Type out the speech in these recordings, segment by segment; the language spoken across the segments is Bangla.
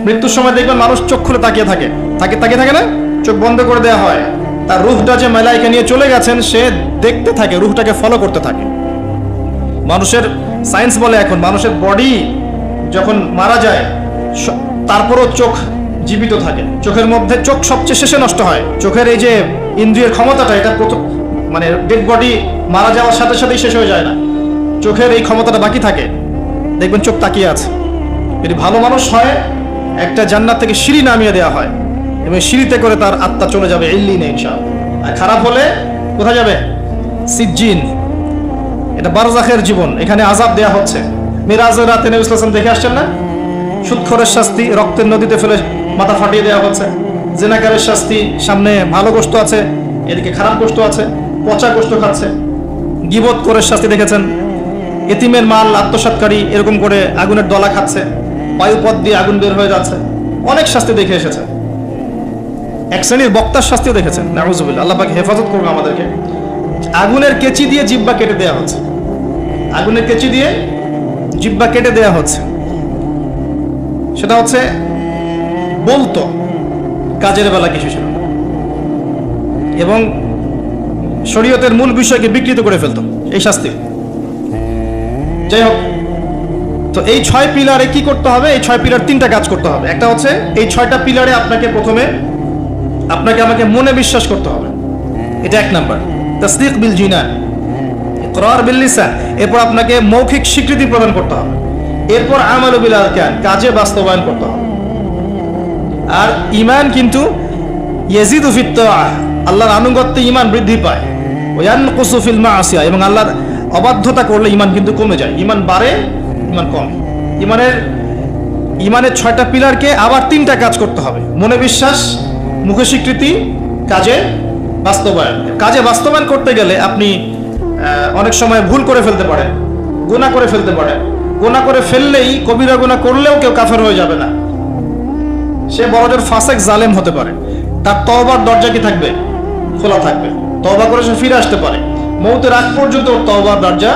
মৃত্যুর সময় দেখবেন মানুষ চোখ খুলে তাকিয়ে থাকে, তাকিয়ে থাকে না, চোখ বন্ধ করে দেওয়া হয়। তার রূহটা যে মালায়েকা নিয়ে চলে গেছেন সে দেখতে থাকে, রূহটাকে ফলো করতে থাকে। মানুষের সায়েন্স বলে এখন মানুষের বডি যখন মারা যায় তারপরও চোখ জীবিত থাকে। চোখের মধ্যে চোখ সবচেয়ে শেষে নষ্ট হয়। চোখের এই যে ইন্দ্রিয়ের ক্ষমতাটা এটা মানে ডেড বডি মারা যাওয়ার সাথে সাথেই শেষ হয়ে যায় না, চোখের এই ক্ষমতাটা বাকি থাকে। দেখবেন চোখ তাকিয়ে আছে। যদি ভালো মানুষ হয় একটা জান্নাত থেকে সিঁড়ি নামিয়ে দেওয়া হয় এবং সিঁড়িতে করে তার আত্মা চলে যাবে ইল্লিনে ইনশাআল্লাহ। আর খারাপ হলে কোথায় যাবে? সিজ্জিন। এটা বারজাখের জীবন, এখানে আযাব দেয়া হচ্ছে। মিরাজের রাতে নবী সাল্লাল্লাহু আলাইহি ওয়াসাল্লাম দেখে আসছেন না, সুদখোরের শাস্তি রক্তের নদীতে ফেলে মাথা ফাটিয়ে দেওয়া হচ্ছে। জিনাকারের শাস্তি, সামনে ভালো গোশত আছে এদিকে খারাপ গোশত আছে, পচা গোশত খাচ্ছে। গীবত করে শাস্তি দেখেছেন, এতিমের মাল আত্মসাৎকারী এরকম করে আগুনের দলা খাচ্ছে, বায়ুপথ দিয়ে আগুন বের হয়ে যাচ্ছে। অনেক শাস্তি দেখে এসেছে। এক শ্রেণীর বক্তার শাস্তিও দেখেছেন, নাউযুবিল্লাহ, আল্লাহ পাক হেফাজত করবে আমাদেরকে। আগুনের কেচি দিয়ে জিহ্বা কেটে দেওয়া হচ্ছে, আগুনের কেচি দিয়ে জিহ্বা কেটে দেওয়া হচ্ছে। সেটা হচ্ছে বলতো, কাজের বেলা কিছু ছিল না এবং শরীয়তের মূল বিষয়কে বিকৃত করে ফেলতো এই শাস্তি। যাই হোক, তো এই 6 পিলারে কি করতে হবে? এই 6 পিলার 3টা কাজ করতে হবে। একটা হচ্ছে এই 6টা পিলারে আপনাকে প্রথমে আমাকে মনে বিশ্বাস করতে হবে, এটা 1 নাম্বার। তাসদীক বিল জিনান, ইকরার বিল লিসান। এরপর আপনাকে মৌখিক স্বীকৃতি প্রদান করতে হবে। এরপর আমালু বিল আরকান, কাজে বাস্তবায়ন করতে হবে। আর ঈমান কিন্তু ইয়াজিদু ফিত তাআহ, আল্লাহর আনুগত্যে ঈমান বৃদ্ধি পায়। ওয়া ইয়ানকুসু ফিল মাআসিয়া, এবং আল্লাহর অবাধ্যতা করলে ঈমান কিন্তু কমে যায়। ঈমান বাড়ে, ঈমান কমে। ঈমানের 6টা পিলারকে আবার 3টা কাজ করতে হবে: মনে বিশ্বাস, মুখে স্বীকৃতি, কাজে বাস্তবায়ন। কাজে বাস্তবায়ন করতে গেলে আপনি অনেক সময় ভুল করে ফেলতে পারেন, গুনাহ করে ফেলতে পারেন। গুনাহ করে ফেললেই, কবিরা গুনাহ করলেও কেউ কাফের হয়ে যাবে না, সে বড়জোর ফাসেক জালেম হতে পারে। তার তওবার দরজা কি থাকবে? খোলা থাকবে। তওবা করে সে ফিরে আসতে পারে। মৌতের আগ পর্যন্ত ওর তওবার দরজা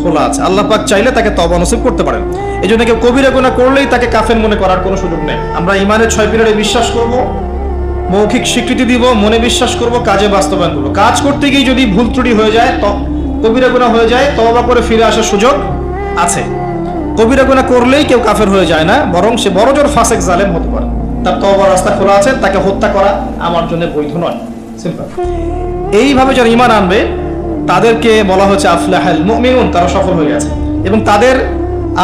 খোলা আছে। আল্লাহ পাক চাইলে তাকে তওবা নসিব করতে পারেন। এই জন্য কেউ কবিরা গুনাহ করলেই তাকে কাফের মনে করার কোনো সুযোগ নেই। আমরা ঈমানের 6 পিলারে বিশ্বাস করব, মৌখিক স্বীকৃতি দিব, মনে বিশ্বাস করব, কাজে বাস্তবায়ন করব। কাজ করতে গিয়ে যদি ভুল ত্রুটি হয়ে যায়, কবিরা গুনাহ হয়ে যায়, তওবা করে ফিরে আসার সুযোগ আছে। কবিরা গুনাহ করলেই কেউ কাফের হয়ে যায় না, বরং সে বড়জোর ফাসেক জালেম হতে পারে। তার তওবার রাস্তা খোলা আছে, তাকে হত্যা করা আমার জন্য বৈধ নয়। সিম্পল। এইভাবে যারা ঈমান আনবে তাদেরকে বলা হচ্ছে আফলাহাল মুমিনুন, তারা সফল হয়ে গেছে। এবং তাদের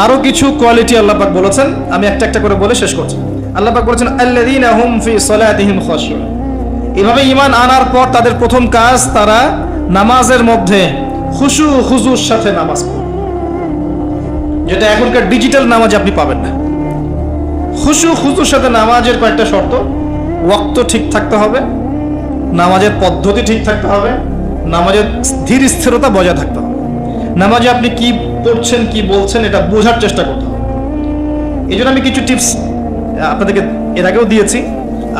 আরো কিছু কোয়ালিটি আল্লাহ পাক বলেছেন, আমি একটা একটা করে বলে শেষ করছি। আল্লাহ পাক বলেছেন আল্লাযীনা হুম ফি সলাতিহিম খাশিউন। এভাবে ঈমান আনার পর তাদের প্রথম কাজ, তারা নামাজের মধ্যে খুশু খুজুর সাথে নামাজ পড়ে, যেটা এখনকার ডিজিটাল নামাজে আপনি পাবেন না। খুশু খুজুর সাথে নামাজের কয়েকটা শর্ত: ওয়াক্ত ঠিক থাকতে হবে, নামাজের পদ্ধতি ঠিক থাকতে হবে, নামাজের ধীর স্থিরতা বজায় থাকতে হবে, নামাজে আপনি কি পড়ছেন কি বলছেন এটা বোঝার চেষ্টা করতে হবে। এই জন্য আমি কিছু টিপস আপনাদেরকে এর আগেও দিয়েছি,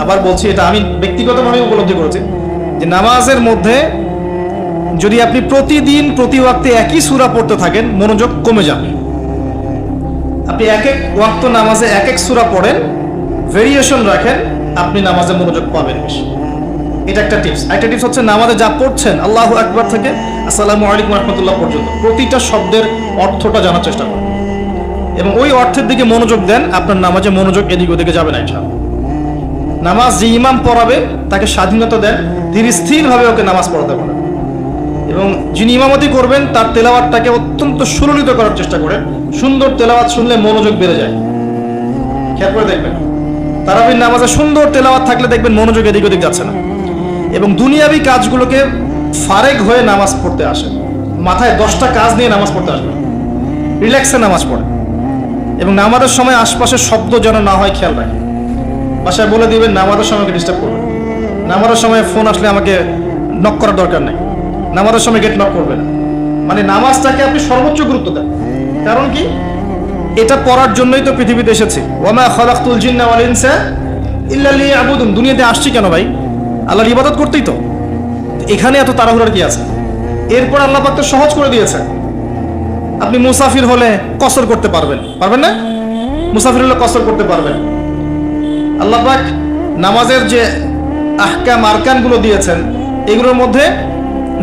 আবার বলছি, এটা আমি ব্যক্তিগতভাবে উপলব্ধি করেছি যে নামাজের মধ্যে যদি আপনি প্রতিদিন প্রতি ওয়াক্তে একই সূরা পড়তে থাকেন, মনোযোগ কমে যাবে। আপনি এক এক ওয়াক্ত নামাজে এক এক সূরা পড়েন, ভেরিয়েশন রাখেন, আপনি নামাজে মনোযোগ পাবেন বেশি। এটা একটা টিপস। একটা টিপস হচ্ছে নামাজে যা পড়ছেন, আল্লাহু আকবার থেকে আসসালামু আলাইকুম রাহমাতুল্লাহ পর্যন্ত প্রতিটা শব্দের অর্থটা জানার চেষ্টা করেন এবং ওই অর্থের দিকে মনোযোগ দেন। আপনার নামাজে মনোযোগ এদিক ওদিকে যাবে না ইনশাআল্লাহ। নামাজ যে ইমাম পড়াবে তাকে স্বাধীনতা দেন, ধীর স্থিরভাবে ওকে নামাজ পড়াতে পারেন এবং যিনি ইমামতি করবেন তার তেলাওয়াতটাকে অত্যন্ত সুললিত করার চেষ্টা করেন। সুন্দর তেলাওয়াত শুনলে মনোযোগ বেড়ে যায়। খেয়াল করে দেখবেন, তারাবির নামাজে সুন্দর তেলাওয়াত থাকলে দেখবেন মনোযোগ এদিক ওদিক যাচ্ছে না এবং দুনিয়াবি কাজগুলোকে ফারেক হয়ে নামাজ পড়তে আসে। মাথায় 10টা কাজ নিয়ে নামাজ পড়তে আসবে, রিল্যাক্সে নামাজ পড়ে এবং নামাজের সময় আশপাশের শব্দ যেন না হয় খেয়াল রাখে। বাসায় বলে দিবেন নামাজের সময় ডিস্টার্ব করবে, নামাজের সময় ফোন আসলে আমাকে নক করার দরকার নেই, নামাজের সময় গেট নক করবে না। মানে নামাজটাকে আপনি সর্বোচ্চ গুরুত্ব দেন। কারণ কি, এটা পড়ার জন্যই তো পৃথিবীতে এসেছি। ওয়ামা খালাকতুল জিন্না ওয়াল ইনসা ইল্লা লিয়াবুদুন। দুনিয়াতে আসছি কেন ভাই? আল্লাহর ইবাদত করতেই তো। এখানে এত তাড়াহুড়ার কি আছে? এরপর আল্লাহ পাক তো সহজ করে দিয়েছে। আপনি মুসাফির হলে কসর করতে পারবেন, পারবেন না? মুসাফির হলে কসর করতে পারবেন, আল্লাহ পাক নামাজের যে আহকাম আরকানগুলো দিয়েছেন, এগুলোর মধ্যে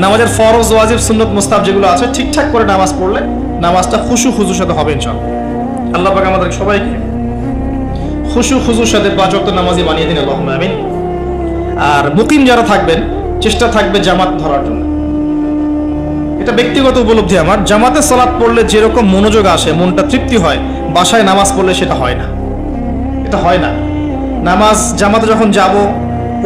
নামাজের ফরজ, ওয়াজিব, সুন্নত, মুস্তাহাব যেগুলো আছে, ঠিকঠাক করে নামাজ পড়লে নামাজটা খুশু খুজুর সাথে হবে ইনশাআল্লাহ। আল্লাহ পাক আমাদের সবাইকে খুশু খুজুর সাথে 5 ওয়াক্ত নামাজি বানিয়ে দিন, আল্লাহুম্মা আমিন। আর মুকিম যারা থাকবেন, চেষ্টা থাকবে জামাত ধরার জন্য। এটা ব্যক্তিগত উপলব্ধি আমার, জামাতে সালাত পড়লে যেরকম মনোযোগ আসে, মনটা তৃপ্তি হয়, বাসায় নামাজ পড়লে সেটা হয় না। এটা হয় না। নামাজ জামাতে যখন যাব,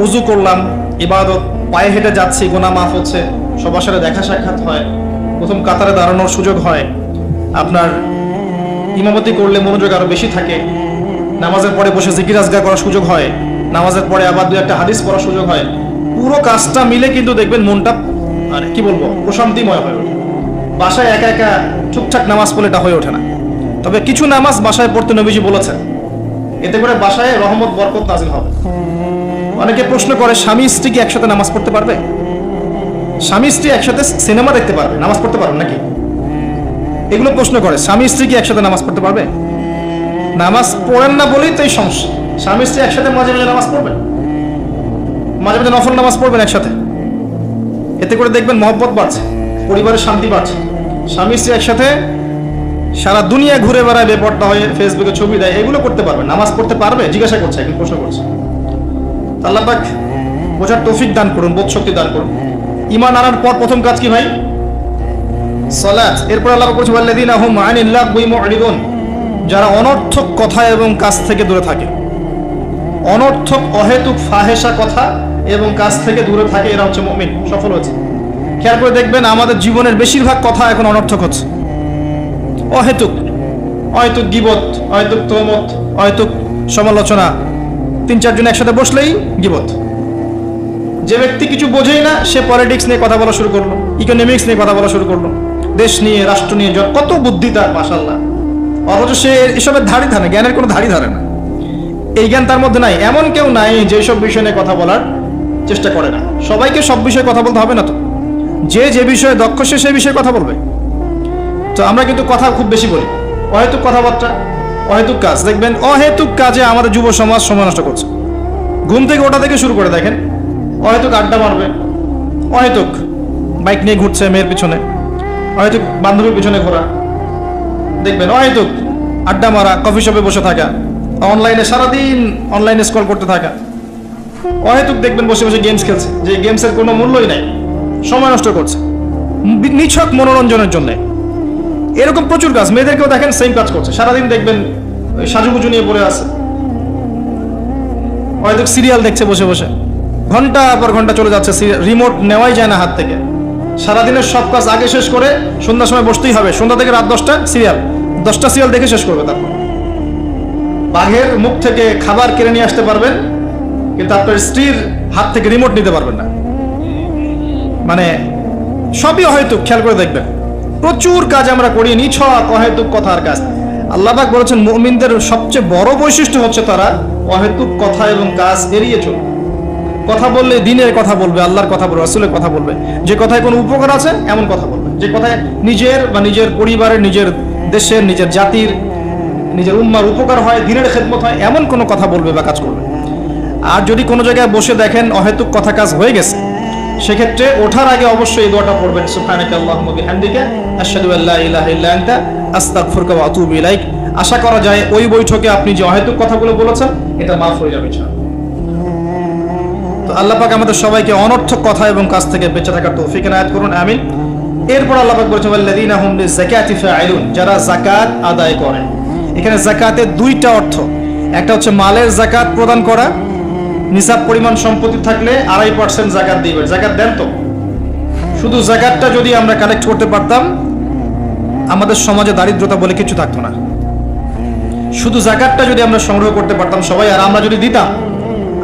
ওযু করলাম, ইবাদত, পায়ে হেঁটে যাচ্ছি, গুনাহ মাফ হচ্ছে, সবার সাথে দেখা সাক্ষাৎ হয়, প্রথম কাতারে দাঁড়ানোর সুযোগ হয়, আপনার ইমামতি করলে মনোযোগ আরো বেশি থাকে, নামাজের পরে বসে জিকির আজগার করার সুযোগ হয়, নামাজের পরে আবার 2-1 হাদিস পড়ার সুযোগ হয়। পুরো কাজটা মিলে কিন্তু দেখবেন মনটা মানে কি বলবো, প্রশান্তিময় হয়ে ওঠে। বাসায় একা একা ঠিকঠাক নামাজ পড়লে এটা হয়ে ওঠে না। তবে কিছু নামাজ বাসায় পড়তে নবীজি বলেছেন, এতে করে বাসায় রহমত বরকত নাজিল হবে। অনেকে প্রশ্ন করে, স্বামী স্ত্রী কি একসাথে নামাজ পড়তে পারবে? স্বামী স্ত্রী একসাথে সিনেমা দেখতে পারবে, নামাজ পড়তে পারবে নাকি? এগুলো প্রশ্ন করে, স্বামী স্ত্রী কি একসাথে নামাজ পড়তে পারবে? নামাজ পড়েন না বলেই তো এই সমস্যা। স্বামী স্ত্রী একসাথে মাঝে মাঝে নামাজ পড়বেন, মাঝে মাঝে নফল নামাজ পড়বেন একসাথে, এতে করে দেখবেন মহব্বত বাড়ছে, পরিবারের শান্তি বাড়ছে। স্বামী স্ত্রী একসাথে সারা দুনিয়া ঘুরে বেড়ায়, বেপরোয়া হয়ে ফেসবুকে ছবি দেয়, এগুলো করতে পারবে, নামাজ পড়তে পারবে? জিজ্ঞাসা করছে, এখন প্রশ্ন করছে। আল্লাহ পাক বোঝার তৌফিক দান করুন, বোধ শক্তি দান করুন। ঈমান আনার পর প্রথম কাজ কি ভাই? সালাত। এরপর আল্লাহ পাক বলছে, ওয়াল্লাযীনা হুম আনিল লাগবি মুরিদুন, যারা অনর্থক কথা এবং কাজ থেকে দূরে থাকে, অনর্থক অহেতুক ফাহেসা কথা এবং কাজ থেকে দূরে থাকে, এরা হচ্ছে মুমিন, সফল হয়েছে। খেয়াল করে দেখবেন আমাদের জীবনের বেশিরভাগ কথা এখন অনর্থক হচ্ছে, অহেতুক, অহেতুক গীবত, অহেতুক তহমত, অহেতুক সমালোচনা। 3-4 জন একসাথে বসলেই গীবত। যে ব্যক্তি কিছু বোঝেই না, সে পলিটিক্স নিয়ে কথা বলা শুরু করলো, ইকোনমিক্স নিয়ে কথা বলা শুরু করলো, দেশ নিয়ে, রাষ্ট্র নিয়ে, কত বুদ্ধি তার, মাশাআল্লাহ। অথচ সে এসবের ধারই ধারে, জ্ঞানের কোনো ধারই ধারে না। এই জ্ঞান তার মধ্যে নাই। এমন কেউ নাই যে সব বিষয় নিয়ে কথা বলার চেষ্টা করে না। সবাইকে সব বিষয়ে কথা বলতে হবে না তো, যে যে বিষয়ে দক্ষ সে সেই বিষয়ে কথা বলবে। তো আমরা কিন্তু কথা খুব বেশি বলি, অহেতুক কথাবার্তা, অহেতুক কাজ। দেখবেন অহেতুক কাজে আমাদের যুব সমাজ সময় নষ্ট করছে। ঘুম থেকে ওটা থেকে শুরু করে দেখেন, অহেতুক আড্ডা মারবে, অহেতুক বাইক নিয়ে ঘুরছে মেয়ের পিছনে, অহেতুক বান্ধবীর পিছনে ঘোরা, দেখবেন অহেতুক আড্ডা মারা, কফি শপে বসে থাকা, অনলাইনে সারাদিন অনলাইনে স্ক্রল করতে থাকা, অহেতুক দেখবেন বসে বসে গেমস খেলছে, যে গেমসের কোনো মূল্যই নাই, সময় নষ্ট করছে নিছক মনোরঞ্জনের জন্য। এরকম প্রচুর কাজ। মেয়েদেরকেও দেখেন সেম কাজ করছে, সারাদিন দেখবেন সাজুগুজু নিয়ে পড়ে আছে, অহেতুক সিরিয়াল দেখছে বসে বসে, ঘন্টা পর ঘন্টা চলে যাচ্ছে, রিমোট নেওয়াই যায় না হাত থেকে। সারাদিনের সব কাজ আগে শেষ করে সন্ধ্যার সময় বসতেই হবে, সন্ধ্যা থেকে রাত 10টা সিরিয়াল দেখে শেষ করবে। তারপর বাঘের মুখ থেকে খাবার কিনে নিয়ে আসতে পারবেন, কিন্তু আপনার স্ত্রীর হাত থেকে রিমোট নিতে পারবেন না। মানে সবই অহেতুক। খেয়াল করে দেখবেন প্রচুর কাজ আমরা করি, নিছক অহেতুক কথার কাজ। আল্লাহ পাক বলেছেন মুমিনদের সবচেয়ে বড় বৈশিষ্ট্য হচ্ছে তারা অহেতুক কথা এবং কাজ এড়িয়ে চলবে। কথা বললে দিনের কথা বলবে, আল্লাহর কথা বলবে, রাসূলের কথা বলবে, যে কথায় কোনো উপকার আছে এমন কথা বলবে, যে কথায় নিজের বা নিজের পরিবারের, নিজের দেশের, নিজের জাতির, নিজের উম্মার উপকার হয়, দিনের খেদমত হয়, এমন কোনো কথা বলবে বা কাজ করবে। আর যদি কোনো জায়গায় বসে দেখেন অহেতুক কথা কাজ হয়ে গেছে, সেক্ষেত্রে ওঠার আগে অবশ্যই এই দোয়াটা পড়বেন, সুবহানাকা আল্লাহুম্মা বিহামদিকা আশহাদু আল্লা ইলাহা ইল্লা আনতা আস্তাগফিরুকা ওয়া আতুবু ইলাইক। আশা করা যায় ওই বৈঠকে আপনি যে অহেতুক কথাগুলো বলেছেন এটা মাফ হয়ে যাবে ইনশাআল্লাহ। তো আল্লাহ পাক আমাদের সবাইকে অনর্থক কথা এবং কাজ থেকে বেঁচে থাকার তৌফিক এনায়েত করুন, আমিন। এরপর আল্লাহ পাক বলেছেন ওয়াল্লাযীনা হুম লিযাকাতি ফাঈলুন, যারা যাকাত আদায় করে। এখানে যাকাতের 2টা অর্থ। একটা হচ্ছে মালের যাকাত প্রদান করা, নিসাব পরিমাণ সম্পত্তি থাকলে 2.5% যাকাত দিবে। যাকাত দেন তো? শুধু যাকাতটা যদি আমরা কালেক্ট করতে পারতাম, আমাদের সমাজে দারিদ্রতা বলে কিছু থাকতো না। শুধু যাকাতটা যদি আমরা সংগ্রহ করতে পারতাম সবাই, আর আমরা যদি দিতাম।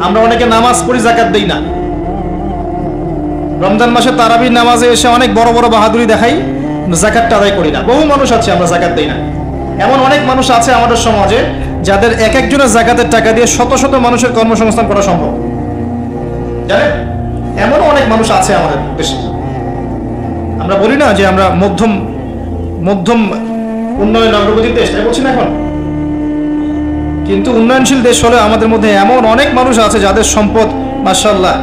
আমরা অনেকে নামাজ পড়ি, যাকাত দেই না। রমজান মাসে তারাবির নামাজে এসে অনেক বড় বড় বাহাদুরি দেখাই, যাকাতটা আদায় করি না। বহু মানুষ আছে আমরা যাকাত দেই না। এমন অনেক মানুষ আছে আমাদের সমাজে যাদের এক একজনের যাকাতের টাকা দিয়ে শত শত মানুষের কর্মসংস্থান করা সম্ভব, জানেন? এমন অনেক মানুষ আছে আমাদের দেশে। আমরা বলি না যে আমরা মধ্যম উন্নয়ন অগ্রগতির দেশ, তাই বলছি না এখন? কিন্তু উন্নয়নশীল দেশ হলে আমাদের মধ্যে এমন অনেক মানুষ আছে যাদের সম্পদ মাশাআল্লাহ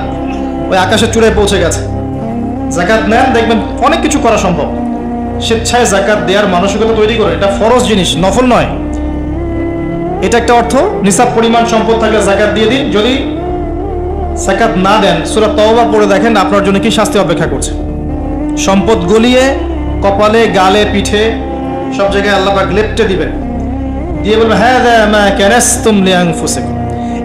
ওই আকাশের চূড়ায় পৌঁছে গেছে। যাকাত নেন, দেখবেন অনেক কিছু করা সম্ভব। স্বেচ্ছায় যাকাত দেওয়ার মানসিকতা তৈরি করে, এটা ফরজ জিনিস, নফল নয়। এটা একটা অর্থ। নিসাব পরিমাণ সম্পদ থাকলে যাকাত দিয়ে দিন। যদি যাকাত না দেন, সূরা তাওবা পড়ে দেখেন আপনার জন্য কি শাস্তি অপেক্ষা করছে। সম্পদ গলিয়ে কপালে, গালে, পিঠে সব জায়গায় আল্লাহ পাক লেপটে দিবেন, দিয়ে বলবে হাযা মা কানাসতুম লিআনফুসিকুম,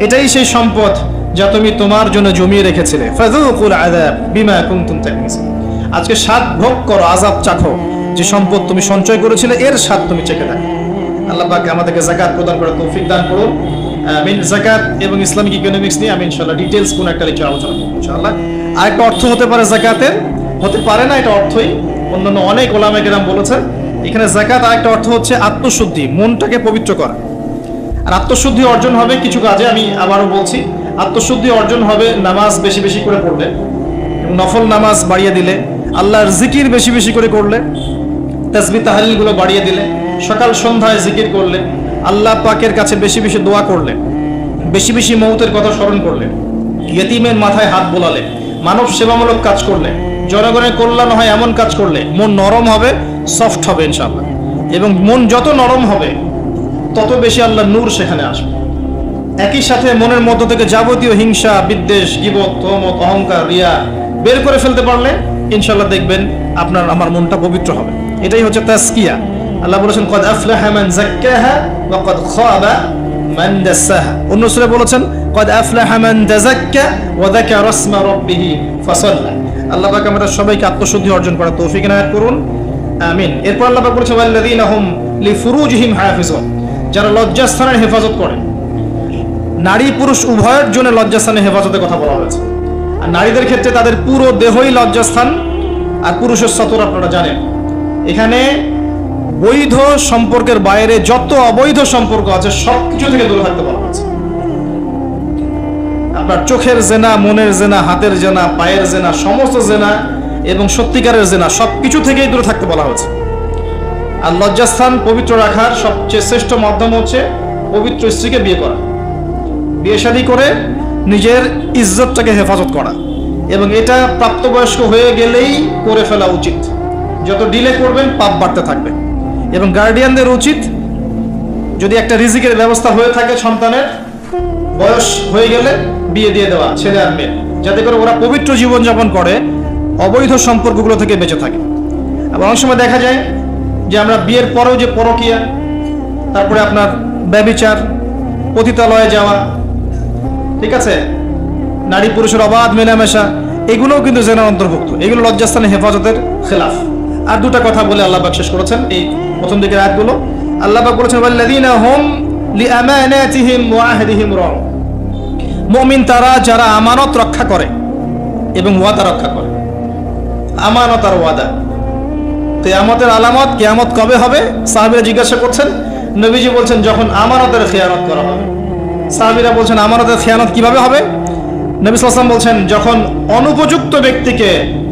এটাই সেই সম্পদ যা তুমি তোমার জন্য জমিয়ে রেখেছিলে। ফাযুকুল আযাব বিমা কুনতুম তাকনিসুন, আজকে স্বাদ ভোগ করো, আযাব চাখো, যে সম্পদ তুমি সঞ্চয় করেছিলে এর স্বাদ তুমি চেখে দেখো। আল্লাহ পাক আমাদেরকে যাকাত প্রদান করার তৌফিক দান করুন। আমিন। যাকাত এবং ইসলামিক ইকোনমিক্স নিয়ে আমি ইনশাআল্লাহ ডিটেইলস কোন একটা লেকচার আলোচনা করব ইনশাআল্লাহ। আরেকটা অর্থ হতে পারে যাকাতের, হতে পারে না, এটা অর্থই অন্যান্য অনেক ওলামায়ে কেরাম বলেছেন। এখানে যাকাত আরেকটা অর্থ হচ্ছে আত্মশুদ্ধি, মনটাকে পবিত্র করা। আর আত্মশুদ্ধি অর্জন হবে কিছু কাজে। আমি আবারও বলছি, আত্মশুদ্ধি অর্জন হবে নামাজ বেশি বেশি করে পড়লে, নফল নামাজ বাড়িয়ে দিলে, আল্লাহর জিকির বেশি বেশি করে করলে, তাসবিহ তাহলিলগুলো বাড়িয়ে দিলে, সকাল সন্ধ্যায় জিকির করলে, আল্লাহ পাকের কাছে বেশি বেশি দোয়া করলে, বেশি বেশি মৌতের কথা স্মরণ করলে, ইয়েতিমের মাথায় হাত বোলালে, মানব সেবামূলক কাজ করলে, জনগণের কল্যাণ হয় এমন কাজ করলে মন নরম হবে, সফট হবে ইনশাআল্লাহ। এবং মন যত নরম হবে তত বেশি আল্লাহর নূর সেখানে আসবে। একই সাথে মনের মধ্য থেকে যাবতীয় হিংসা, বিদ্বেষ, গীবত, তহমত, অহংকার, রিয়া বের করে ফেলতে পারলে ইনশাআল্লাহ দেখবেন আপনার আমার মনটা পবিত্র হবে। এটাই হচ্ছে তাজকিয়া। আল্লাহ বলেছেন কদ আফলাহা মান যাক্কাহা ওয়া কদ খাবা মান দাসাহা। অন্য সূরা বলেছেন কদ আফলাহা মান তাযাক্কা ওয়া যাকারা ইসমা রাব্বিহি ফাসাল্লা। আল্লাহ পাক আমাদের সবাইকে আত্মশুদ্ধি অর্জন করার তৌফিক এনায়েত করুন, আমিন। এরপর আল্লাহ পাক বলেছেন ওয়াল্লাযীনা হুম লিফুরুজিহিম হাফিজুন, যারা লজ্জাস্থানের হেফাজত করে। নারী পুরুষ উভয়ের জন্য লজ্জাস্থানের হেফাজতের কথা বলা হয়েছে। আর নারীদের ক্ষেত্রে তাদের পুরো দেহই লজ্জাস্থান, আর পুরুষের সতর আপনারা জানেন। এখানে বৈধ সম্পর্কের বাইরে যত অবৈধ সম্পর্ক আছে সবকিছু থেকে দূরে থাকতে বলা হয়েছে। আপনার চোখের জেনা, মনের জেনা, হাতের জেনা, পায়ের জেনা, সমস্ত জেনা এবং সত্যিকারের জেনা সবকিছু থেকেই দূরে থাকতে বলা হয়েছে। আর লজ্জাস্থান পবিত্র রাখার সবচেয়ে শ্রেষ্ঠ মাধ্যম হচ্ছে পবিত্র স্ত্রীকে বিয়ে করা, বিয়ে শাদী করে নিজের ইজ্জতটাকে হেফাজত করা। এবং এটা প্রাপ্তবয়স্ক হয়ে গেলেই করে ফেলা উচিত। যত ডিলে করবেন পাপ বাড়তে থাকবে। এবং গার্ডিয়ানদের উচিত, যদি একটা রিজিকের ব্যবস্থা হয়ে থাকে সন্তানের বয়স হয়ে গেলে বিয়ে দিয়ে দেওয়া, ছেলে আর মেয়ে, যাতে করে ওরা পবিত্র জীবনযাপন করে, অবৈধ সম্পর্কগুলো থেকে বেঁচে থাকে। আবার অনেক সময় দেখা যায় যে আমরা বিয়ের পরেও যে পরকীয়া, তারপরে আপনার ব্যভিচার, পতিতালয়ে যাওয়া, ঠিক আছে, নারী পুরুষের অবাধ মেলামেশা, এগুলোও কিন্তু জেনার অন্তর্ভুক্ত। এগুলো লজ্জাস্থানের হেফাজতের খেলাফ। আর দুটা কথা বলে আল্লাহ পাক শেষ করেছেন এই প্রথম দিকের আয়াতগুলো। আল্লাহ পাক বলেছেন ওয়াল্লাযীনা হুম লিআমানাতিহিম ওয়া আহদিহিম রাউন, মুমিন তারা যারা আমানত রক্ষা করে এবং ওয়াদা রক্ষা করে। আমানত আর ওয়াদা, কিয়ামতের আলামত, কিয়ামত কবে হবে সাহাবীরা জিজ্ঞাসা করছেন। নবীজি বলছেন যখন আমানতের খেয়ানত করা হবে। সাহাবীরা বলছেন আমানতের খেয়ানত কিভাবে হবে? নবী সাল্লাল্লাহু আলাইহি ওয়াসাল্লাম বলছেন যখন অনুপযুক্ত ব্যক্তিকে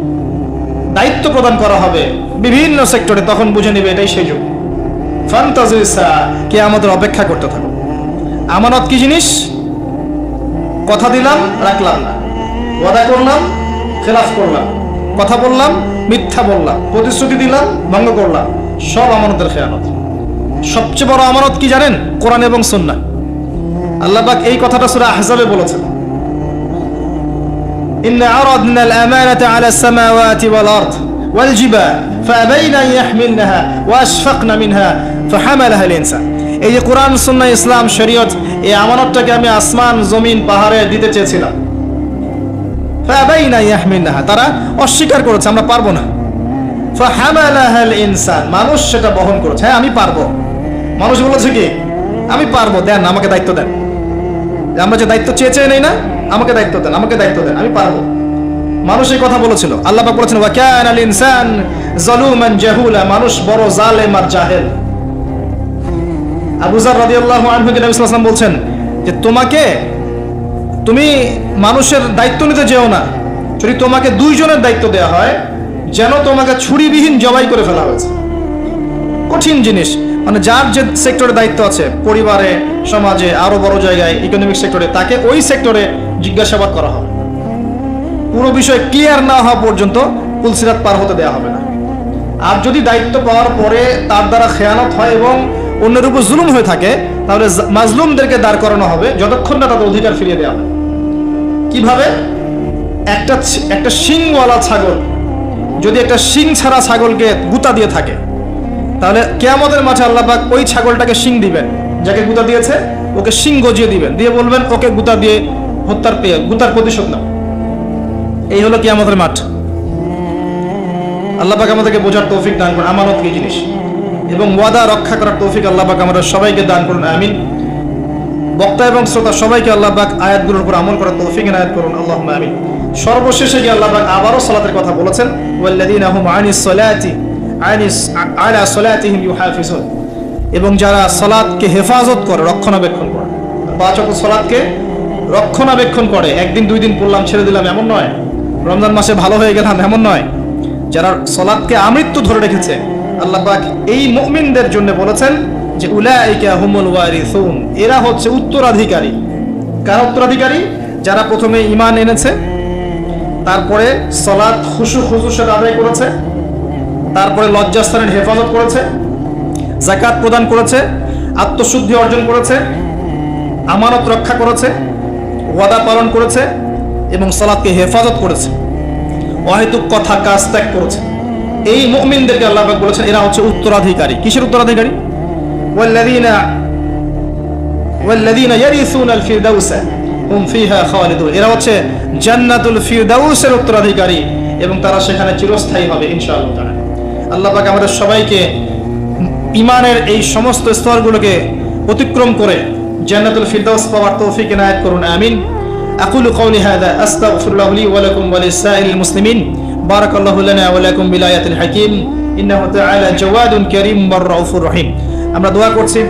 দায়িত্ব প্রদান করা হবে বিভিন্ন সেক্টরে, তখন বুঝে নেবে এটাই সেই যুগ। ফান্তাজির সাআ, কিয়ামতের অপেক্ষা করতে থাকো। আমানত কি জিনিস? কথা দিলাম, রাখলাম না, ওয়াদা করলাম, খেলাফ করলাম, কথা বললাম, মিথ্যা বললাম, প্রতিশ্রুতি দিলাম, ভঙ্গ করলাম, সব আমানতের খেয়ানত। সবচেয়ে বড় আমানত কি জানেন? কোরআন এবং সুন্নাহ। আল্লাহ পাক এই কথাটা সূরা আহজাবে বলেছেন, ইন্না আরাদনা আল-আমানাতা আলা আস-সামাওয়াতি ওয়াল-আরদ ওয়াল-জিবাল ফাআবাইনা আন ইয়াহমিলনাহা ওয়া আশফাকনা মিনহা ফাহামালাহা আল-ইনসান। এই যে কোরআন, সুন্নাহ, ইসলাম, শরীয়ত, এই আমানতটাকে আমি আসমান, জমিন, পাহাড়ে দিতে চেয়েছিলাম। ফাআবাইনা আন ইয়াহমিলনাহা, তারা অস্বীকার করেছে, আমরা পারবো না। ফাহামালাহা আল-ইনসান, মানুষ সেটা বহন করেছে। হ্যাঁ আমি পারবো। মানুষ বলেছে কি আমি পারবো, দেন আমাকে দায়িত্ব দেন। আমরা যে দায়িত্ব চেয়ে নেই না, আমাকে দায়িত্ব দেন, আমাকে দায়িত্ব দেন, আমি পারবো। মানুষ এই কথা বলেছিল। আল্লাহ পাক বলেছেন ওয়া কানাল ইনসান যালুমান জাহুলা, মানুষ বড় জালেম আর জাহেল। আবু যর রাদিয়াল্লাহু আনহু কে নবী সাল্লাল্লাহু আলাইহি ওয়াসাল্লাম বলছেন যে তুমি মানুষের দায়িত্ব নিতে যেও না, যদি তোমাকে দুইজনের দায়িত্ব দেওয়া হয় যেন তোমাকে ছুরিবিহীন জবাই করে ফেলা হয়েছে। কঠিন জিনিস। মানে যার যে সেক্টরে দায়িত্ব আছে, পরিবারে, সমাজে, আরো বড় জায়গায়, ইকোনমিক সেক্টরে, তাকে ওই সেক্টরে জিজ্ঞাসাবাদ করা হবে। পুরো বিষয় ক্লিয়ার না হওয়া পর্যন্ত পুলসিরাত পার হতে দেওয়া হবে না। আর যদি দায়িত্ব পাওয়ার পরে তার দ্বারা খেয়ানত হয় এবং অন্যের উপর জুলুম হয়ে থাকে, তাহলে মাজলুমদেরকে দাঁড় করানো হবে যতক্ষণ না তাদের অধিকার ফিরিয়ে দেওয়া হবে। কিভাবে? একটা শিংওয়ালা ছাগল যদি একটা শিং ছাড়া ছাগলকে গুতা দিয়ে থাকে, তাহলে কিয়ামতের মাঠে আল্লাহ পাক ওই ছাগলটাকে শিং দিবেন, যাকে গুতা দিয়েছে ওকে শিং গজিয়ে দিবেন, দিয়ে বলবেন ওকে গুতা দিয়ে গুতার প্রতিশোধ নাও। এই হলো কিয়ামতের মাঠ। আল্লাহ পাক আমাদেরকে বোঝার তৌফিক দান করুন আমানত কি জিনিস, এবং ওয়াদা রক্ষা করার তৌফিক আল্লাহ পাক আমাদের সবাইকে দান করুন, আমিন। বক্তা এবং শ্রোতা সবাইকে আল্লাহ পাক আয়াতগুলোর উপর আমল করার তৌফিক এনায়েত করুন, আল্লাহুম্মা আমিন। সর্বশেষে গিয়ে আল্লাহ পাক আবারও সালাতের কথা বলেছেন, ওয়াল্লাযীনা হুম আলা সালাতিহিম ইউহাফিজুন, এবং যারা সালাতকে হেফাজত করে, রক্ষণাবেক্ষণ করে, পাঁচ ওয়াক্ত সালাতকে রক্ষণাবেক্ষণ করে। একদিন দুই দিন পড়লাম ছেড়ে দিলাম এমন নয়, রমজান মাসে ভালো হয়ে গেলাম এমন নয়। যারা সালাতকে আমৃত্যু ধরে রেখেছে, আল্লাহ পাক এই মুমিনদের জন্য বলেছেন যে উলাইকা হুমুল ওয়ারিসুন, এরা হচ্ছে উত্তরাধিকারী। কারা উত্তরাধিকারী? যারা প্রথমে ঈমান এনেছে, তারপরে সালাত খুশুর সাথে আদায় করেছে, তারপরে লজ্জাস্থানের হেফাজত করেছে, যাকাত প্রদান করেছে, আত্মশুদ্ধি অর্জন করেছে, আমানত রক্ষা করেছে, ওয়াদা পালন করেছে এবং সালাতকে হেফাজত করেছে, অহেতুক কথা কাজ ত্যাগ করেছে। এই মুমিনদেরকে আল্লাহ পাক বলেছেন এরা হচ্ছে উত্তরাধিকারী। কিসের উত্তরাধিকারী? ওয়াল্লাযীনা ইয়ারিসুনাল ফিরদাউসা হুম ফিহা খালিদুন, এরা হচ্ছে জান্নাতুল ফিরদাউসের উত্তরাধিকারী এবং তারা সেখানে চিরস্থায়ী হবে ইনশাআল্লাহ তাআলা। আল্লাহ পাক আমাদের সবাইকে ঈমানের এই সমস্ত স্তরগুলোকে অতিক্রম করে জান্নাতুল ফিরদাউস পাওয়ার তৌফিক এনায়েত করুন, আমিন। আকুলু কওলি হাযা আস্তাগফিরুল্লাহ লি ওয়া লাকুম ওয়া লিসাইরিল মুসলিমিন। বারাকাল্লাহু লানা ওয়া লাকুম বিল আয়াতিল হাকীম ইন্নাহু তাআলা জাওয়াদুন কারীম ওয়া রাউফুর রহিম। আমরা দোয়া করছি